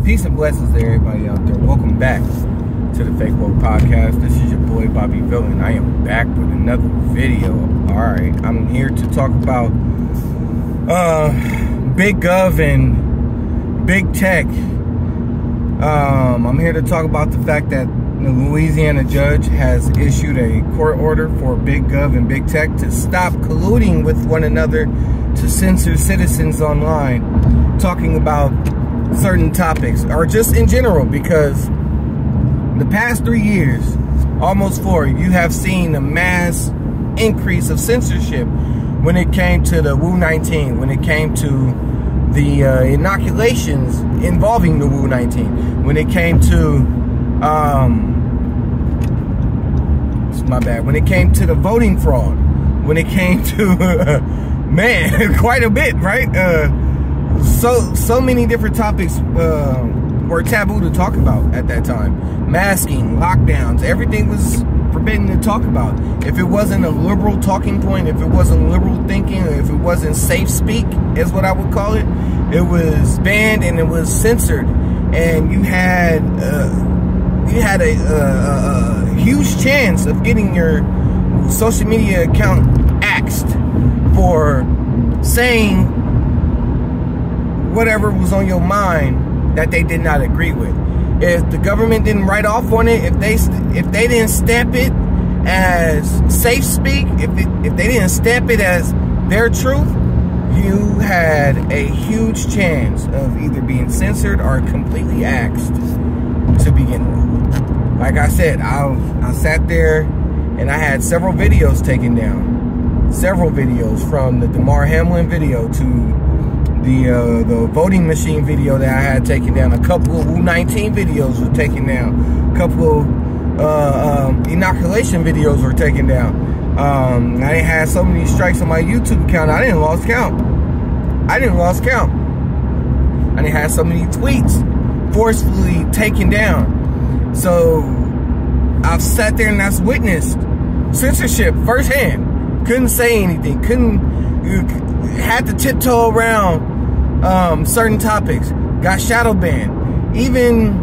Peace and blessings to everybody out there. Welcome back to the Fake Woke Podcast. This is your boy BobbyVILN. I am back with another video. Alright, I'm here to talk about Big Gov and Big Tech. I'm here to talk about the fact that the Louisiana judge has issued a court order for Big Gov and Big Tech to stop colluding with one another to censor citizens online, talking about certain topics, or just in general, because the past 3 years, almost 4, you have seen a mass increase of censorship when it came to the Wu-19, when it came to the inoculations involving the Wu-19, when it came to, when it came to the voting fraud, when it came to, man, quite a bit, right? So many different topics were taboo to talk about at that time. Masking, lockdowns, everything was forbidden to talk about. If it wasn't a liberal talking point, if it wasn't liberal thinking, if it wasn't safe speak, is what I would call it, it was banned and it was censored. And you had a huge chance of getting your social media account axed for saying whatever was on your mind that they did not agree with. If the government didn't write off on it, if they didn't stamp it as safe speak, if they didn't stamp it as their truth, you had a huge chance of either being censored or completely axed to begin with. Like I said, I sat there and I had several videos taken down. Several videos, from the Damar Hamlin video to the voting machine video that I had taken down. A couple of Wu-19 videos were taken down. A couple of inoculation videos were taken down. I had so many strikes on my YouTube account, I didn't lost count. I didn't have so many tweets forcefully taken down. So I've sat there and I've witnessed censorship firsthand. Couldn't say anything. Had to tiptoe around certain topics. Got shadow banned. Even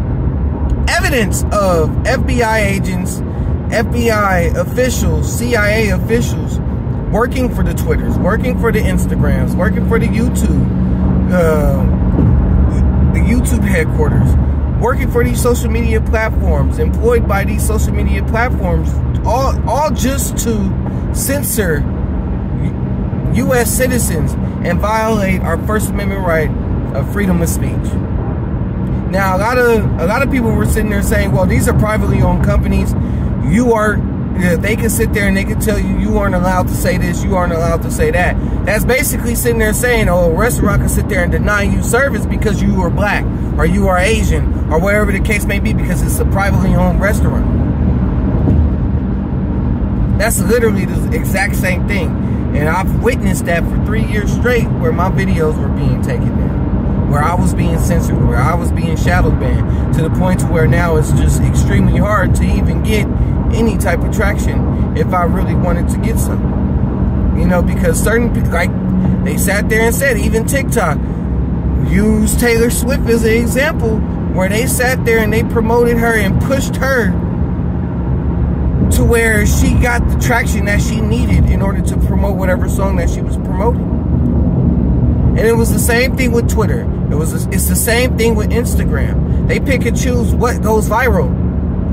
evidence of FBI agents, FBI officials, CIA officials working for the Twitters, working for the Instagrams, working for the YouTube headquarters, working for these social media platforms, employed by these social media platforms, all just to censor U.S. citizens and violate our First Amendment right of freedom of speech. Now, a lot of people were sitting there saying, well, these are privately owned companies. They can sit there and they can tell you, you aren't allowed to say this, you aren't allowed to say that. That's basically sitting there saying, oh, a restaurant can sit there and deny you service because you are black or you are Asian or whatever the case may be, because it's a privately owned restaurant. That's literally the exact same thing. And I've witnessed that for 3 years straight, where my videos were being taken down, where I was being censored, where I was being shadow banned, to the point to where now it's just extremely hard to even get any type of traction if I really wanted to get some. You know, because certain people, like they sat there and said, even TikTok used Taylor Swift as an example, where they sat there and they promoted her and pushed her to where she got the traction that she needed in order to promote whatever song that she was promoting. And it was the same thing with Twitter. It's the same thing with Instagram. They pick and choose what goes viral,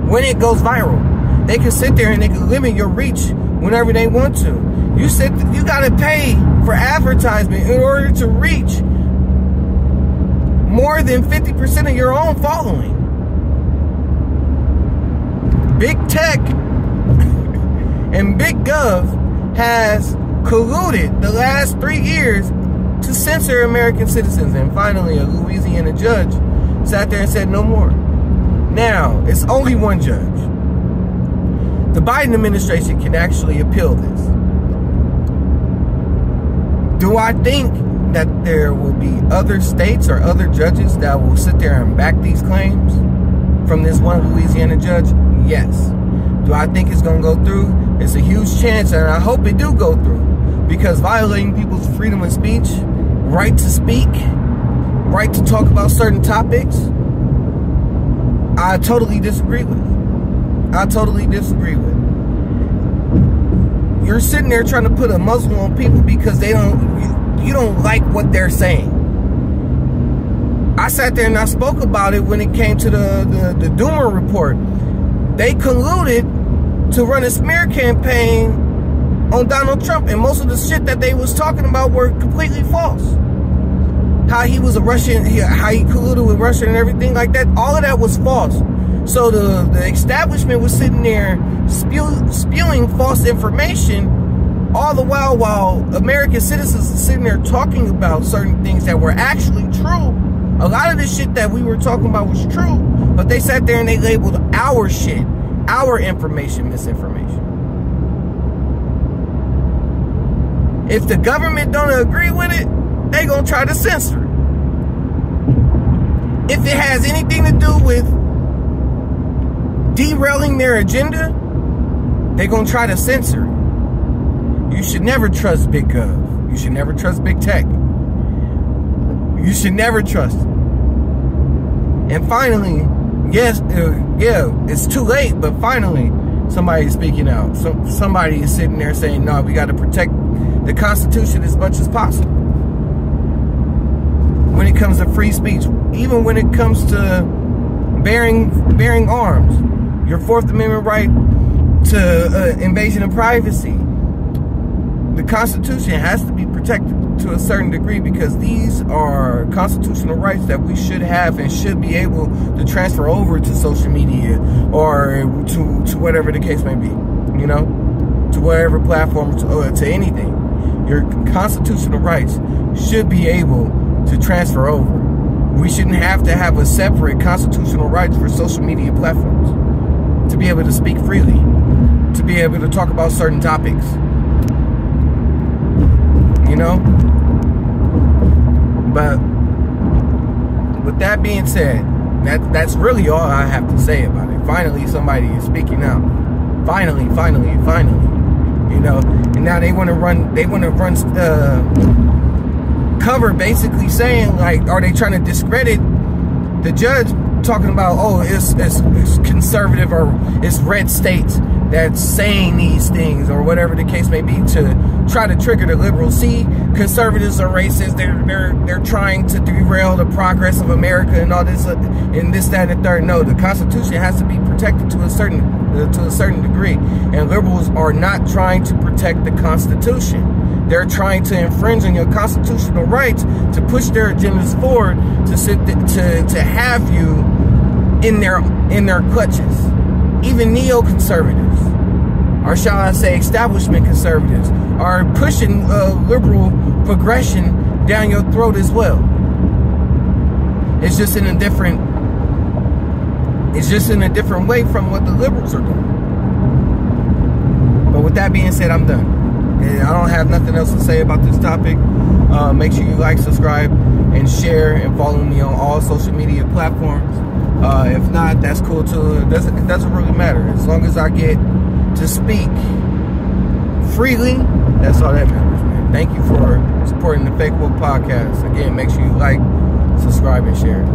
when it goes viral. They can sit there and they can limit your reach whenever they want to. You gotta pay for advertisement in order to reach more than 50% of your own following. Big Tech and Big Gov has colluded the last 3 years to censor American citizens. And finally, a Louisiana judge sat there and said no more. Now, it's only one judge. The Biden administration can actually appeal this. Do I think that there will be other states or other judges that will sit there and back these claims from this one Louisiana judge? Yes. Do I think it's going to go through? It's a huge chance, and I hope it do go through, because violating people's freedom of speech, right to speak, right to talk about certain topics, I totally disagree with. You're sitting there trying to put a muzzle on people because you don't like what they're saying. I sat there and I spoke about it when it came to the Doomer report. They colluded to run a smear campaign on Donald Trump, and most of the shit that they was talking about were completely false. How he was a Russian, how he colluded with Russia and everything like that, all of that was false. So the establishment was sitting there spewing false information, all the while American citizens are sitting there talking about certain things that were actually true. A lot of the shit that we were talking about was true, but they sat there and they labeled our shit, our information, misinformation. If the government don't agree with it, they gonna try to censor it. If it has anything to do with derailing their agenda, they gonna try to censor it. You should never trust big gov. You should never trust big tech. You should never trust it. And finally, yes, yeah, it's too late, but finally, somebody's speaking out. Somebody is sitting there saying, no, we got to protect the Constitution as much as possible. When it comes to free speech, even when it comes to bearing arms, your Fourth Amendment right to invasion of privacy, the Constitution has to be protected to a certain degree, because these are constitutional rights that we should have and should be able to transfer over to social media or to whatever the case may be, you know, to whatever platform, to anything. Your constitutional rights should be able to transfer over. We shouldn't have to have a separate constitutional rights for social media platforms to be able to speak freely, to be able to talk about certain topics. You know? But with that being said, that's really all I have to say about it. Finally, somebody is speaking out. Finally. You know, and now they want to run cover, basically saying, like, are they trying to discredit the judge, talking about, oh, it's conservative or it's red states that's saying these things or whatever the case may be, to try to trigger the liberals. See, conservatives are racist. They're trying to derail the progress of America and all this and this, that, and the third. No, the Constitution has to be protected to a certain degree, and liberals are not trying to protect the Constitution. They're trying to infringe on your constitutional rights to push their agendas forward, to have you in their clutches. Even neoconservatives, or shall I say establishment conservatives, are pushing liberal progression down your throat as well. It's just in a different way from what the liberals are doing. But with that being said, I'm done. And I don't have nothing else to say about this topic. Make sure you like, subscribe, and share, and follow me on all social media platforms. If not, that's cool too. It doesn't really matter. As long as I get to speak freely, that's all that matters, man. Thank you for supporting the Fake Woke Podcast. Again, make sure you like, subscribe, and share.